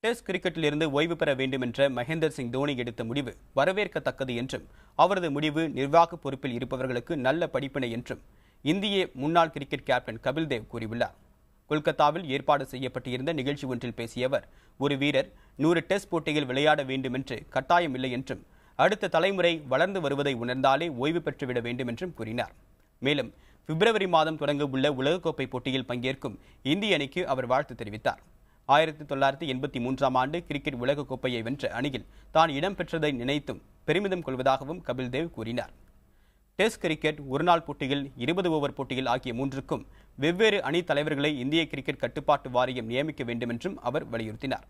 Test கிரிக்கெட்டில் இருந்து ஓய்வு பெற வேண்டும் என்ற மகேந்தர் சிங் தோனி எடுத்த முடிவு வரவேற்கத்தக்கது என்றும் அவரது முடிவு நிர்வாக பொறுப்பில் இருப்பவர்களுக்கு நல்ல படிப்பினை என்றும் இந்திய முன்னாள் கிரிக்கெட் கேப்டன் கபில் தேவ் கூறியுள்ளார். கொல்கத்தாவில் ஏற்பாடு செய்யப்பட்டிருந்த நிகழ்ச்சி ஒன்றில் பேசிய அவர், ஒரு வீரர் 100 டெஸ்ட் போட்டியில் விளையாட வேண்டும் என்று கட்டாயம் இல்லை என்றும் அடுத்த தலைமுறை வளர்ந்து வருவதை உணர்ந்தாலே ஓய்வு பெற்றுவிட வேண்டும் என்றும் கூறினார். மேலும் பிப்ரவரி மாதம் தொடங்க உள்ள உலகக்கோப்பை போட்டியில் பங்கேற்கும் இந்திய அணிக்கு அவர் வாழ்த்து தெரிவித்தார். 1983ஆம் ஆண்டு கிரிக்கெட் உலகக்கோப்பையை வென்ற அணியில் தான் இடம்பெற்றதை நினைத்தும் பெருமிதம் கொள்வதாகவும் கபில் தேவ் கூறினார். டெஸ்ட் கிரிக்கெட், ஒருநாள் போட்டிகள், 20 ஓவர் போட்டிகள் ஆகிய மூன்றுக்கும் வெவ்வேறு அணி தலைவர்களை இந்திய கிரிக்கெட் கட்டுப்பாட்டு வாரியம் நியமிக்க வேண்டும் என்றும் அவர் வலியுறுத்தினார்.